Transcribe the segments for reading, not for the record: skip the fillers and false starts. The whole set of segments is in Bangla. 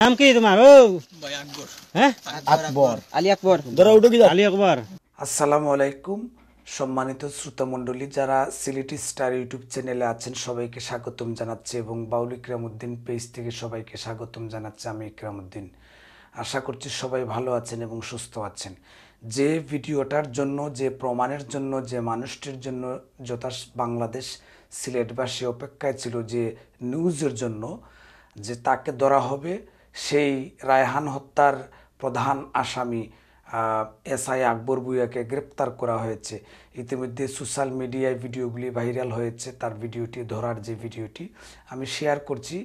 নাম কি তোমার? ও ভাই আকবর। হ্যাঁ আকবর, আলী আকবর। ধরো উঠো কি আলী আকবর। আসসালামু আলাইকুম সম্মানিত শ্রোতামণ্ডলী, যারা সিলেটি স্টার ইউটিউব চ্যানেলে আছেন সবাইকে স্বাগতম জানাচ্ছি এবং বাউল ইকরামউদ্দিন পেজ থেকে সবাইকে স্বাগতম জানাচ্ছি। আমি ইকরামউদ্দিন। আশা করছি সবাই ভালো আছেন এবং সুস্থ আছেন। যে ভিডিওটার জন্য, যে প্রমাণের জন্য, যে মানুষটির জন্য যথা বাংলাদেশ সিলেটবাসী অপেক্ষায় ছিল, যে নিউজের জন্য যে তাকে ধরা হবে, সেই রায়হান হত্যার প্রধান আসামি এসআই আকবর ভূঁইয়াকে গ্রেপ্তার করা হয়েছে। ইতিমধ্যে সোশ্যাল মিডিয়ায় ভিডিওগুলি ভাইরাল হয়েছে। তার ভিডিওটি ধরার যে ভিডিওটি আমি শেয়ার করছি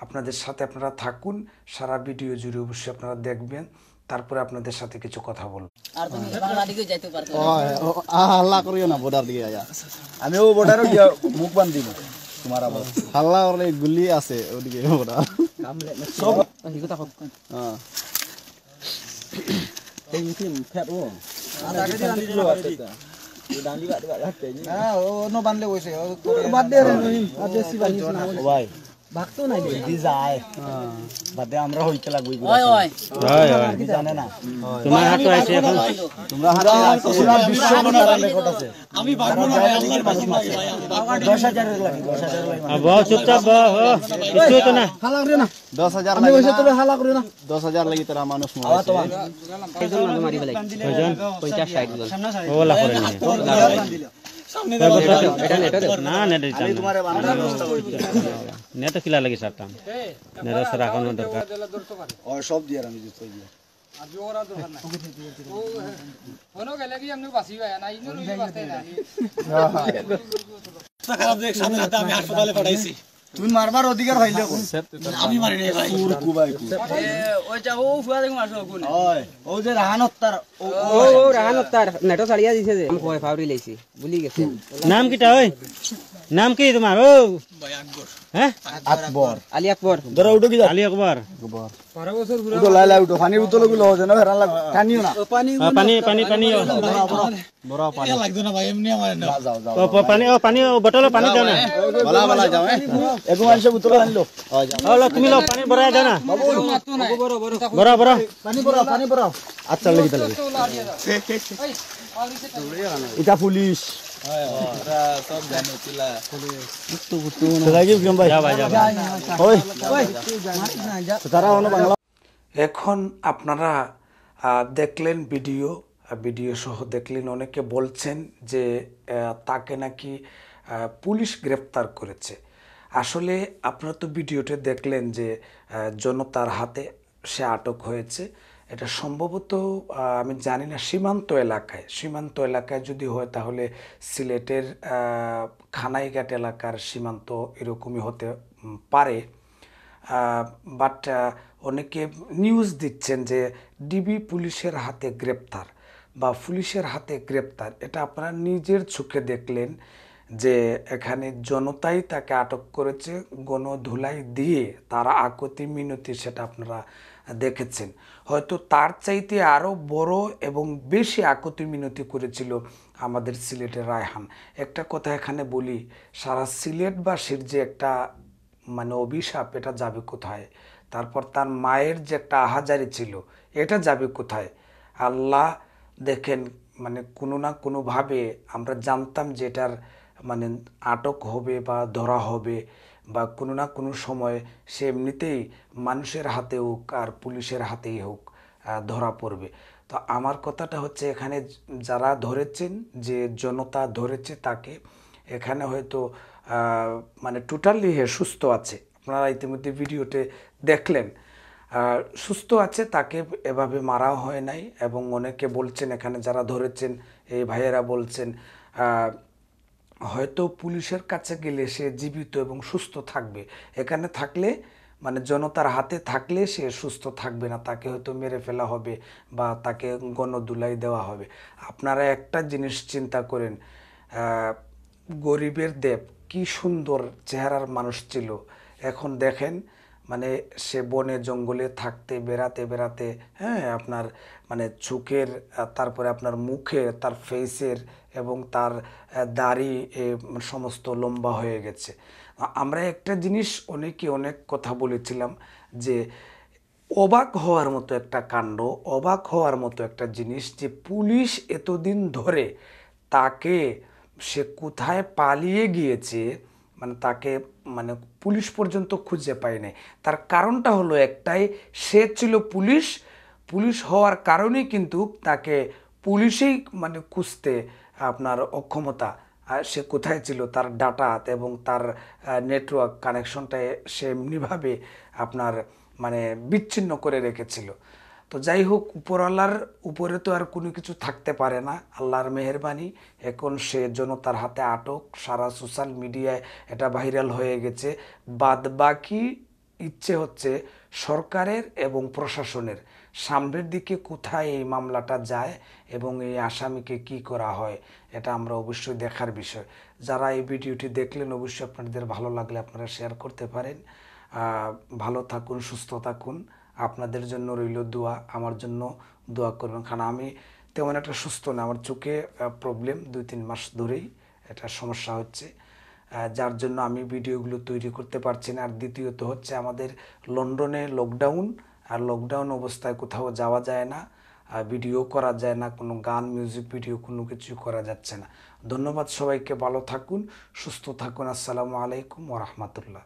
আপনাদের সাথে, আপনারা থাকুন। সারা ভিডিও জুড়ে অবশ্যই আপনারা দেখবেন, তারপরে আপনাদের সাথে কিছু কথা বলবো। হাল্লা করিও না, বর্ডার দিকে আমিও বর্ডারও মুখ বান্ধ দিব তোমার আবার হাল্লা করলে গুলি আছে ওদিকে বর্ডার সব বান্ধলে বসে ভাই ভাগতো নাই যায় বাদে আমরা হইতে লাগবো জানে না তোমার হাতে আছে এখন, তোমরা হাতে আছে বিশ্বমনার রেকর্ড আছে। আমি ভাগবো না ভাই, আল্লাহর বাসি 10,000 এর লাগি 10,000 লাগি বহু চুপচাপ কিছু তো না হালা করে না 10,000 লাগি আমি তোরে হালা করে না 10,000 লাগি তোরা মানুষ মরে তোমার এইজন না মারি ফেলাই কয়জন 50 60 জন ওলা করে নি সামনে দাও এটা নেট না নেট আমি তোমারে বানানোর ব্যবস্থা করছি। নেট খিলা লাগি সারতাম নেট সারা কোন দরকার ও সব দিয়া আমি দিতে দিয়া আর জোরা দরকার নাই ও হনো গেলে কি আমনে বাসি ভাই না ইনো রই বাসতে না তা খারাপ দেখ সামনে আমি হাসপাতালে পাঠাইছি। তুমি মারবার অধিকার হইলে আমি মারি নাই ভাই কুরকু ভাই ওই যা ও ফুয়া দেখো মারছো কোন ওই ও যে রাহান হত্যার ও রাহান হত্যার নেটো ছাড়িয়া দিছে যে আমি কয় ফাউরি লাইছি ভুলি গেছে। নাম কিটা? ওই নাম কি তোমার? ও ভাই আকবর। হ্যাঁ আকবর, আলী আকবর। ধরো উঠো কি আলী আকবর। 12 বছর ঘুরে উঠো লাই লাই উঠো, পানির বোতল গুলো হচ্ছে না হেরান লাগ টানিও না পানি পানি পানি বড় পানি লাগতো না ভাই, এমনি আমার না যাও যাও পানি পানি বোতল পানি দাও না, বলা বলা যাও এগো আনছে বোতল আনলো হলো তুমি লো পানি ভরায় দাও না, মারতো না বড় বড় পানি ভরাও আচ্ছা লাগি তাহলে এটা পুলিশ সব জানো চিলা এখন আপনারা দেখলেন ভিডিও সহ দেখলেন। অনেকে বলছেন যে তাকে নাকি পুলিশ গ্রেপ্তার করেছে। আসলে আপনারা তো ভিডিওতে দেখলেন যে জনতার হাতে সে আটক হয়েছে। এটা সম্ভবত আমি জানি না, সীমান্ত এলাকায় যদি হয় তাহলে সিলেটের খানাইঘাট এলাকার সীমান্ত এরকমই হতে পারে। বাট অনেকে নিউজ দিচ্ছেন যে ডিবি পুলিশের হাতে গ্রেপ্তার বা পুলিশের হাতে গ্রেপ্তার। এটা আপনারা নিজের চোখে দেখলেন যে এখানে জনতাই তাকে আটক করেছে, গণধুলাই দিয়ে তারা আকুতি মিনতি, সেটা আপনারা দেখেছেন। হয়তো তার চাইতে আরও বড় এবং বেশি আকুতি মিনতি করেছিল আমাদের সিলেটের রায়হান। একটা কথা এখানে বলি, সারা সিলেটবাসীর যে একটা মানে অভিশাপ, এটা যাবে কোথায়? তারপর তার মায়ের যে একটা আহাজারি ছিল, এটা যাবে কোথায়? আল্লাহ দেখেন, মানে কোনো না কোনোভাবে আমরা জানতাম যে এটার মানে আটক হবে বা ধরা হবে বা কোনো না কোনো সময় সে এমনিতেই মানুষের হাতে হোক আর পুলিশের হাতেই হোক ধরা পড়বে। তো আমার কথাটা হচ্ছে, এখানে যারা ধরেছেন, যে জনতা ধরেছে তাকে, এখানে হয়তো মানে টোটালি সুস্থ আছে। আপনারা ইতিমধ্যে ভিডিওতে দেখলেন সুস্থ আছে, তাকে এভাবে মারা হয় নাই। এবং অনেকে বলছেন, এখানে যারা ধরেছেন এই ভাইয়েরা বলছেন হয়তো পুলিশের কাছে গেলে সে জীবিত এবং সুস্থ থাকবে, এখানে থাকলে মানে জনতার হাতে থাকলে সে সুস্থ থাকবে না, তাকে হয়তো মেরে ফেলা হবে বা তাকে গণধুলাই দেওয়া হবে। আপনারা একটা জিনিস চিন্তা করেন, গরিবের দেব কি সুন্দর চেহারার মানুষ ছিল, এখন দেখেন মানে সে বনে জঙ্গলে থাকতে বেড়াতে হ্যাঁ, আপনার মানে চোখের, তারপরে আপনার মুখের, তার ফেসের এবং তার দাড়ি সমস্ত লম্বা হয়ে গেছে। আমরা একটা জিনিস অনেকে অনেক কথা বলেছিলাম যে অবাক হওয়ার মতো একটা কাণ্ড, অবাক হওয়ার মতো একটা জিনিস যে পুলিশ এতদিন ধরে তাকে, সে কোথায় পালিয়ে গিয়েছে, মানে তাকে মানে পুলিশ পর্যন্ত খুঁজে পায় নাই। তার কারণটা হলো একটাই, সে ছিল পুলিশ, পুলিশ হওয়ার কারণেই কিন্তু তাকে পুলিশেই মানে খুঁজতে আপনার অক্ষমতা। আর সে কোথায় ছিল, তার ডাটা এবং তার নেটওয়ার্ক কানেকশনটা সে এমনিভাবে আপনার মানে বিচ্ছিন্ন করে রেখেছিল। তো যাই হোক, উপরওয়ালার উপরে তো আর কোনো কিছু থাকতে পারে না, আল্লাহর মেহেরবানি। এখন সে জনতার হাতে আটক, সারা সোশ্যাল মিডিয়ায় এটা ভাইরাল হয়ে গেছে। বাদ বাকি ইচ্ছে হচ্ছে সরকারের এবং প্রশাসনের, সামনের দিকে কোথায় এই মামলাটা যায় এবং এই আসামিকে কি করা হয়, এটা আমরা অবশ্যই দেখার বিষয়। যারা এই ভিডিওটি দেখলেন, অবশ্যই আপনাদের ভালো লাগলে আপনারা শেয়ার করতে পারেন। ভালো থাকুন, সুস্থ থাকুন। আপনাদের জন্য রইল দোয়া, আমার জন্য দোয়া করবেন, কারণ আমি তেমন একটা সুস্থ না, আমার চোখে প্রবলেম, 2-3 মাস ধরেই এটা সমস্যা হচ্ছে, যার জন্য আমি ভিডিওগুলো তৈরি করতে পারছি না। আর দ্বিতীয়ত হচ্ছে আমাদের লন্ডনে লকডাউন, আর লকডাউন অবস্থায় কোথাও যাওয়া যায় না, ভিডিও করা যায় না, কোনো গান মিউজিক ভিডিও কোনো কিছুই করা যাচ্ছে না। ধন্যবাদ সবাইকে, ভালো থাকুন, সুস্থ থাকুন। আসসালামু আলাইকুম ওয়া রাহমাতুল্লাহ।